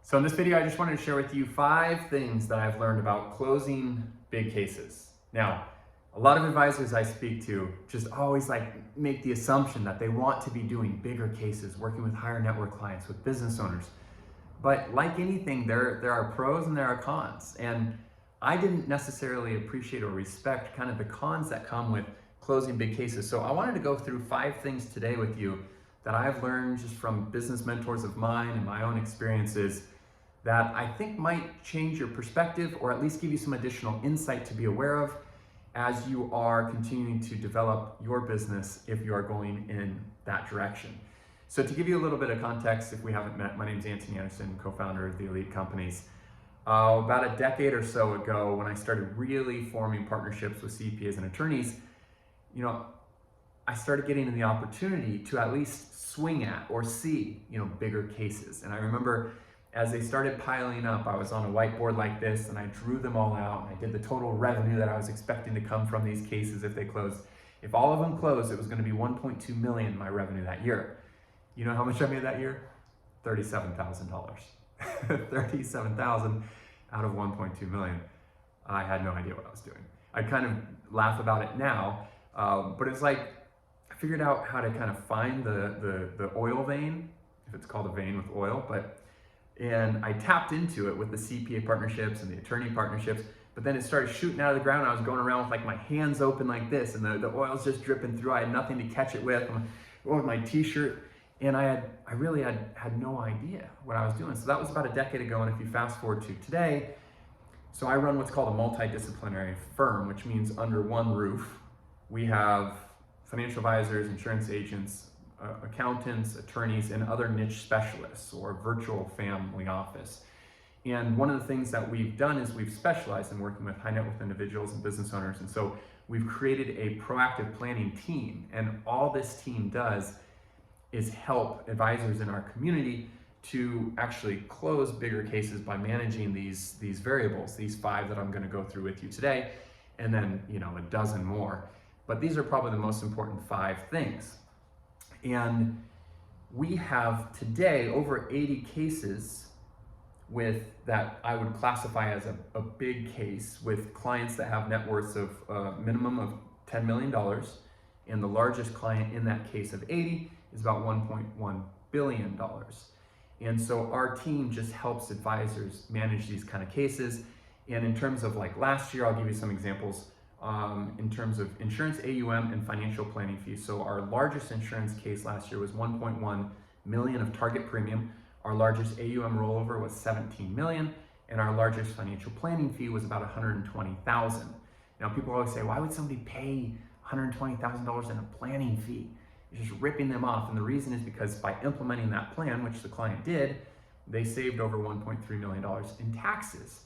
So in this video, I just wanted to share with you 5 things that I've learned about closing big cases. Now, a lot of advisors I speak to just always make the assumption that they want to be doing bigger cases, working with higher net worth clients, with business owners. But like anything, there are pros and there are cons. And I didn't necessarily appreciate or respect kind of the cons that come with closing big cases. So I wanted to go through 5 things today with you that I've learned just from business mentors of mine and my own experiences that I think might change your perspective or at least give you some additional insight to be aware of as you are continuing to develop your business if you are going in that direction. So to give you a little bit of context, if we haven't met, my name is Anthony Anderson, co-founder of the Elite Companies. About a decade or so ago, when I started really forming partnerships with CPAs and attorneys, I started getting the opportunity to at least swing at or see, bigger cases. And I remember as they started piling up, I was on a whiteboard like this and I drew them all out and I did the total revenue that I was expecting to come from these cases if they closed. If all of them closed, it was going to be 1.2 million my revenue that year. You know how much I made that year? $37,000. 37,000 out of 1.2 million. I had no idea what I was doing. I kind of laugh about it now, but it's like I figured out how to kind of find the oil vein, if it's called a vein with oil, and I tapped into it with the CPA partnerships and the attorney partnerships, but then it started shooting out of the ground. I was going around with my hands open like this and the oil's just dripping through. I had nothing to catch it with my t-shirt, and I really had no idea what I was doing. So that was about a decade ago, and if you fast forward to today, so I run what's called a multidisciplinary firm, which means under one roof, we have financial advisors, insurance agents, accountants, attorneys, and other niche specialists or virtual family office. And one of the things that we've done is we've specialized in working with high net worth individuals and business owners. And so we've created a proactive planning team. And all this team does is help advisors in our community to actually close bigger cases by managing these variables, these 5 that I'm going to go through with you today, and then a dozen more. But these are probably the most important 5 things. And we have today over 80 cases with that I would classify as a big case, with clients that have net worths of minimum of $10 million. And the largest client in that case of 80 is about $1.1 billion. And so our team just helps advisors manage these kind of cases. And in terms of last year, I'll give you some examples. In terms of insurance AUM and financial planning fees. So our largest insurance case last year was 1.1 million of target premium. Our largest AUM rollover was 17 million, and our largest financial planning fee was about 120,000. Now people always say, why would somebody pay $120,000 in a planning fee? You're just ripping them off. And the reason is because by implementing that plan, which the client did, they saved over $1.3 million in taxes.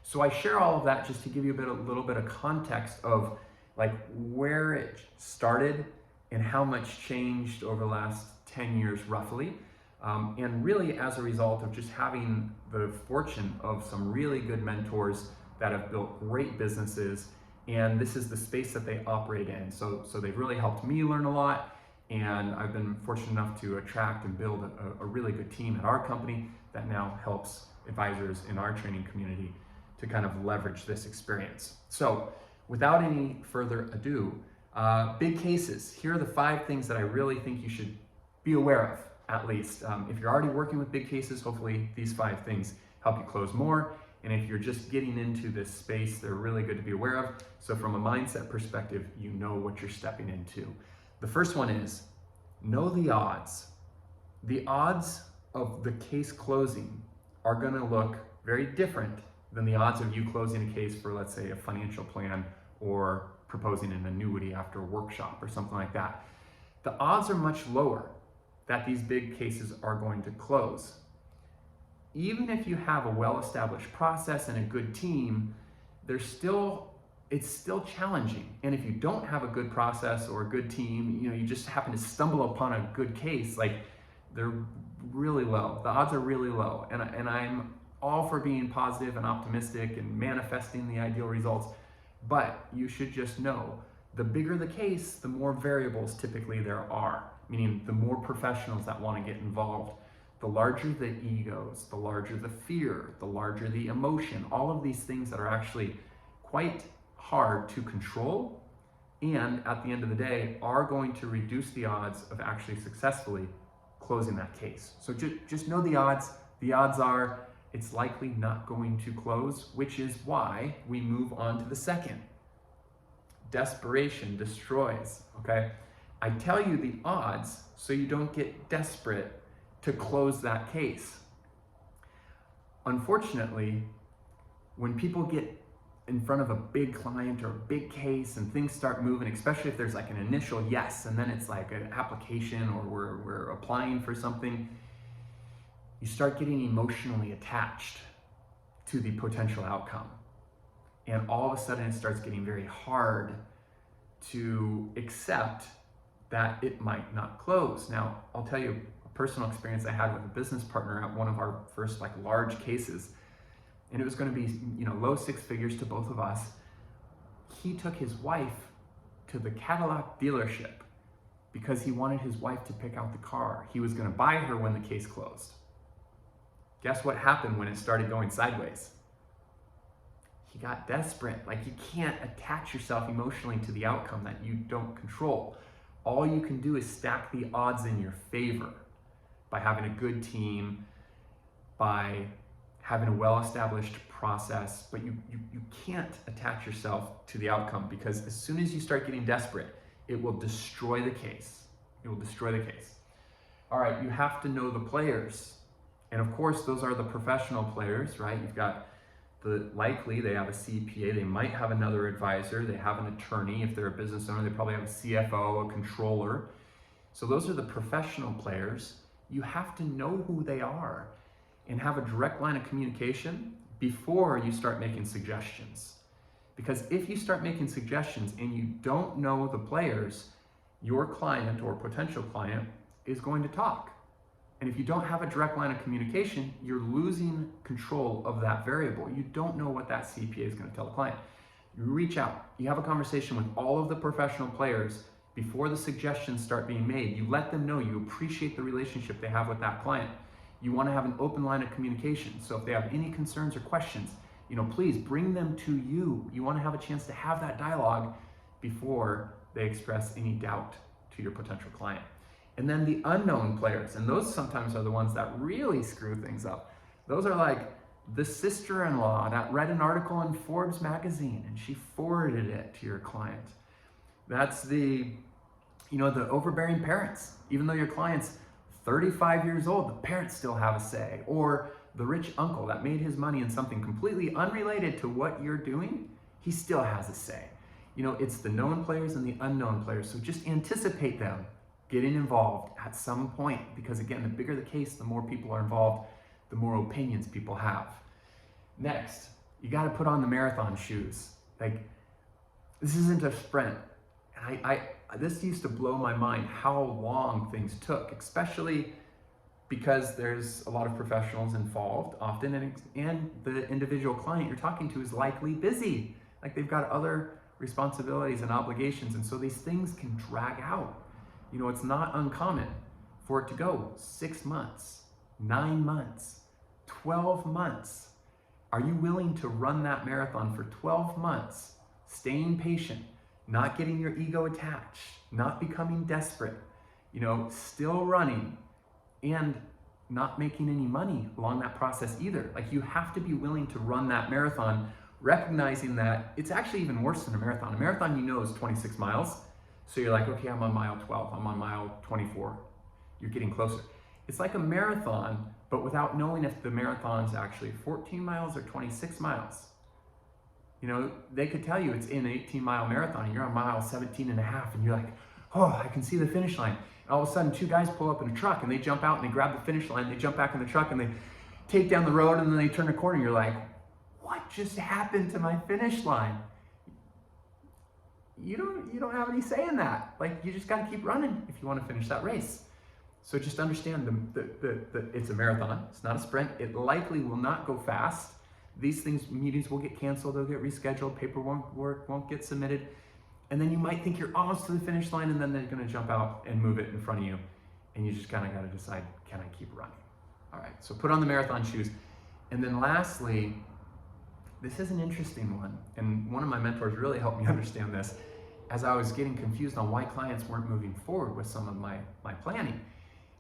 So I share all of that just to give you a little bit of context of where it started and how much changed over the last 10 years roughly. And really as a result of just having the fortune of some really good mentors that have built great businesses. And this is the space that they operate in. So they've really helped me learn a lot. And I've been fortunate enough to attract and build a really good team at our company that now helps advisors in our training community to kind of leverage this experience. So without any further ado, big cases. Here are the 5 things that I really think you should be aware of, at least. If you're already working with big cases, hopefully these 5 things help you close more. And if you're just getting into this space, they're really good to be aware of. So from a mindset perspective, you know what you're stepping into. The first one is know the odds. The odds of the case closing are going to look very different than the odds of you closing a case for, let's say, a financial plan or proposing an annuity after a workshop or something like that. The odds are much lower that these big cases are going to close. Even if you have a well-established process and a good team, it's still challenging. And if you don't have a good process or a good team, you just happen to stumble upon a good case, they're really low. The odds are really low. And I'm all for being positive and optimistic and manifesting the ideal results, but you should just know the bigger the case, the more variables typically there are, meaning the more professionals that want to get involved, the larger the egos, the larger the fear, the larger the emotion, all of these things that are actually quite hard to control, and at the end of the day are going to reduce the odds of actually successfully closing that case. So just know the odds. The odds are it's likely not going to close, which is why we move on to the second. Desperation destroys, okay? I tell you the odds so you don't get desperate to close that case. Unfortunately, when people get in front of a big client or a big case and things start moving, especially if there's like an initial yes and then it's like an application or we're applying for something, you start getting emotionally attached to the potential outcome. And all of a sudden it starts getting very hard to accept that it might not close. Now, I'll tell you a personal experience I had with a business partner at one of our first like large cases. And it was going to be, low six figures to both of us. He took his wife to the Cadillac dealership because he wanted his wife to pick out the car. He was going to buy her when the case closed. Guess what happened when it started going sideways? He got desperate. Like, you can't attach yourself emotionally to the outcome that you don't control. All you can do is stack the odds in your favor by having a good team, by having a well-established process, but you can't attach yourself to the outcome, because as soon as you start getting desperate, it will destroy the case. It will destroy the case. All right, you have to know the players. And of course, those are the professional players, right? You've got likely they have a CPA, they might have another advisor, they have an attorney. If they're a business owner, they probably have a CFO, a controller. So those are the professional players. You have to know who they are and have a direct line of communication before you start making suggestions. Because if you start making suggestions and you don't know the players, your client or potential client is going to talk. And if you don't have a direct line of communication, you're losing control of that variable. You don't know what that CPA is going to tell the client. You reach out, you have a conversation with all of the professional players before the suggestions start being made. You let them know you appreciate the relationship they have with that client. You want to have an open line of communication. So if they have any concerns or questions, please bring them to you. You want to have a chance to have that dialogue before they express any doubt to your potential client. And then the unknown players, and those sometimes are the ones that really screw things up. Those are like the sister-in-law that read an article in Forbes magazine and she forwarded it to your client. That's the overbearing parents. Even though your client's 35 years old, the parents still have a say. Or the rich uncle that made his money in something completely unrelated to what you're doing, he still has a say. It's the known players and the unknown players. So just anticipate them getting involved at some point, because again, the bigger the case, the more people are involved, the more opinions people have. Next, you got to put on the marathon shoes. Like, this isn't a sprint. And this used to blow my mind how long things took, especially because there's a lot of professionals involved often, and the individual client you're talking to is likely busy. Like, they've got other responsibilities and obligations, and so these things can drag out. It's not uncommon for it to go 6 months, 9 months, 12 months. Are you willing to run that marathon for 12 months, staying patient, not getting your ego attached, not becoming desperate, still running, and not making any money along that process either? Like, you have to be willing to run that marathon, recognizing that it's actually even worse than a marathon. A marathon, is 26 miles. So you're like, okay, I'm on mile 12, I'm on mile 24. You're getting closer. It's like a marathon, but without knowing if the marathon's actually 14 miles or 26 miles. They could tell you it's an 18-mile marathon and you're on mile 17 and a half, and you're like, oh, I can see the finish line. And all of a sudden, 2 guys pull up in a truck and they jump out and they grab the finish line, they jump back in the truck and they take down the road, and then they turn a corner. You're like, what just happened to my finish line? You don't have any say in that. Like, you just got to keep running if you want to finish that race. So just understand it's a marathon. It's not a sprint. It likely will not go fast. These meetings will get canceled. They'll get rescheduled. Paperwork won't get submitted. And then you might think you're almost to the finish line, and then they're going to jump out and move it in front of you. And you just kind of got to decide, can I keep running? All right, so put on the marathon shoes. And then lastly, this is an interesting one. And one of my mentors really helped me understand this as I was getting confused on why clients weren't moving forward with some of my planning.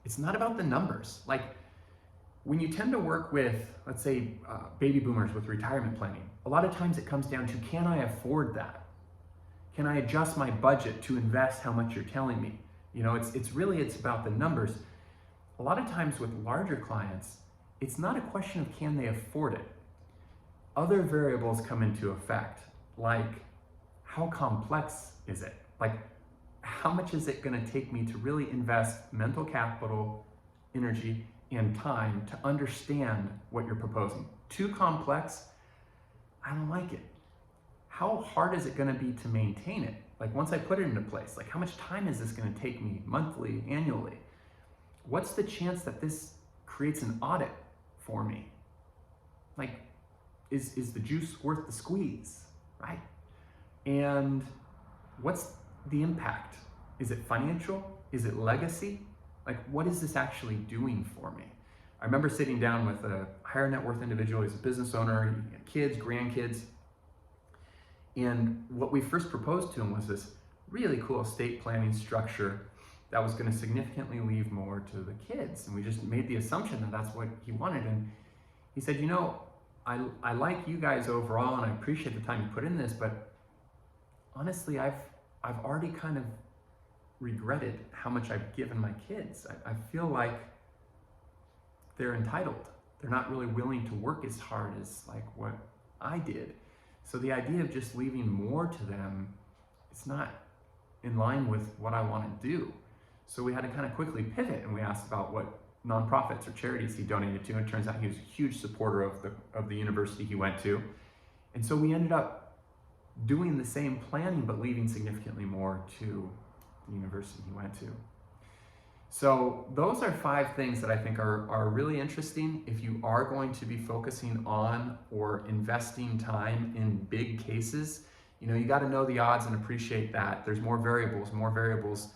It's not about the numbers. Like when you tend to work with, let's say, baby boomers with retirement planning, a lot of times it comes down to, can I afford that? Can I adjust my budget to invest how much you're telling me? You know, it's about the numbers. A lot of times with larger clients, it's not a question of can they afford it. Other variables come into effect, like how complex is it? Like how much is it going to take me to really invest mental capital, energy, and time to understand what you're proposing? Too complex? I don't like it. How hard is it going to be to maintain it? Like once I put it into place, like how much time is this going to take me monthly, annually? What's the chance that this creates an audit for me? Like, is the juice worth the squeeze, right? And what's the impact? Is it financial? Is it legacy? Like, what is this actually doing for me? I remember sitting down with a higher net worth individual. He's a business owner, he had kids, grandkids. And what we first proposed to him was this really cool estate planning structure that was going to significantly leave more to the kids. And we just made the assumption that that's what he wanted. And he said, you know, I like you guys overall, and I appreciate the time you put in this, but honestly, I've already kind of regretted how much I've given my kids. I feel like they're entitled. They're not really willing to work as hard as like what I did. So the idea of just leaving more to them, it's not in line with what I want to do. So we had to kind of quickly pivot, and we asked about what nonprofits or charities he donated to. And it turns out he was a huge supporter of the university he went to. And so we ended up doing the same planning, but leaving significantly more to the university he went to. So those are 5 things that I think are really interesting if you are going to be focusing on or investing time in big cases. You know, you got to know the odds and appreciate that there's more variables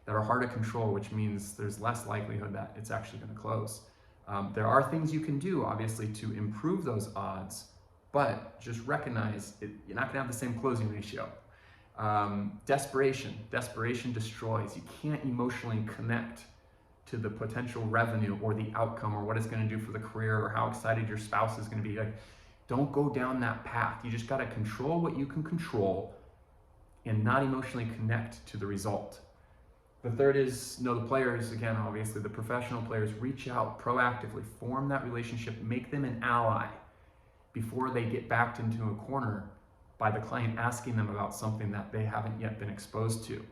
that are hard to control, which means there's less likelihood that it's actually going to close. There are things you can do, obviously, to improve those odds, but just recognize you're not going to have the same closing ratio. Desperation destroys. You can't emotionally connect to the potential revenue or the outcome or what it's going to do for the career or how excited your spouse is going to be. Like, don't go down that path. You just got to control what you can control and not emotionally connect to the result. The third is know the players. Again, obviously, the professional players. Reach out proactively, form that relationship, make them an ally before they get backed into a corner by the client asking them about something that they haven't yet been exposed to.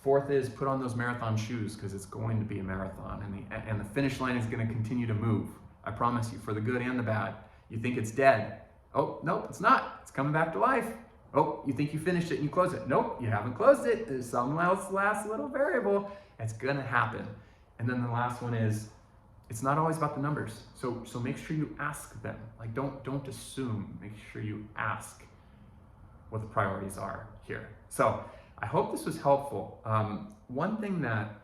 Fourth is put on those marathon shoes, because it's going to be a marathon, and the finish line is going to continue to move. I promise you, for the good and the bad. You think it's dead. Oh, nope, it's not. It's coming back to life. Oh, you think you finished it and you close it. Nope, you haven't closed it. There's some last little variable. It's gonna happen. And then the last one is, it's not always about the numbers. So make sure you ask them. Like, don't assume. Make sure you ask what the priorities are here. So I hope this was helpful. One thing that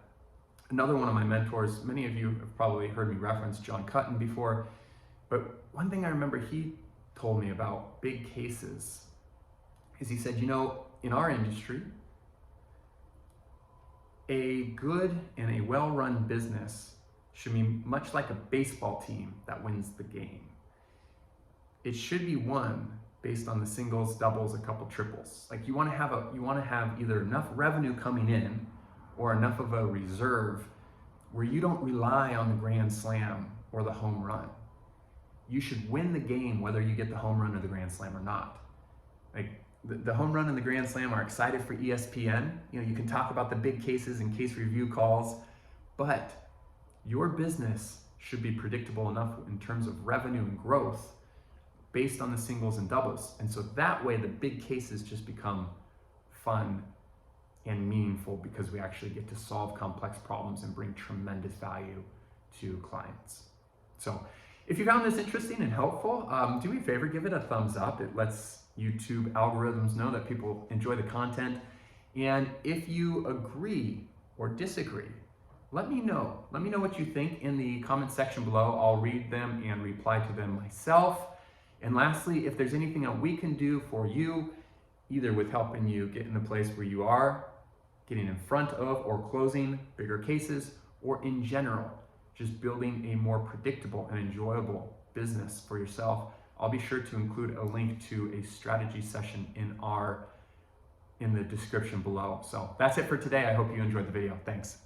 another one of my mentors, many of you have probably heard me reference John Cutton before, but one thing I remember he told me about big cases is he said, you know, in our industry, a good and a well-run business should be much like a baseball team that wins the game. It should be won based on the singles, doubles, a couple triples. Like you want to have either enough revenue coming in or enough of a reserve where you don't rely on the grand slam or the home run. You should win the game whether you get the home run or the grand slam or not. Like the home run and the grand slam are excited for ESPN. You know, you can talk about the big cases and case review calls, but your business should be predictable enough in terms of revenue and growth based on the singles and doubles. And so that way the big cases just become fun and meaningful because we actually get to solve complex problems and bring tremendous value to clients. So if you found this interesting and helpful, do me a favor, give it a thumbs up. It lets YouTube algorithms know that people enjoy the content. And if you agree or disagree, let me know. Let me know what you think in the comment section below. I'll read them and reply to them myself. And lastly, if there's anything that we can do for you, either with helping you get in the place where you are, getting in front of or closing bigger cases, or in general, just building a more predictable and enjoyable business for yourself, I'll be sure to include a link to a strategy session in the description below. So that's it for today. I hope you enjoyed the video. Thanks.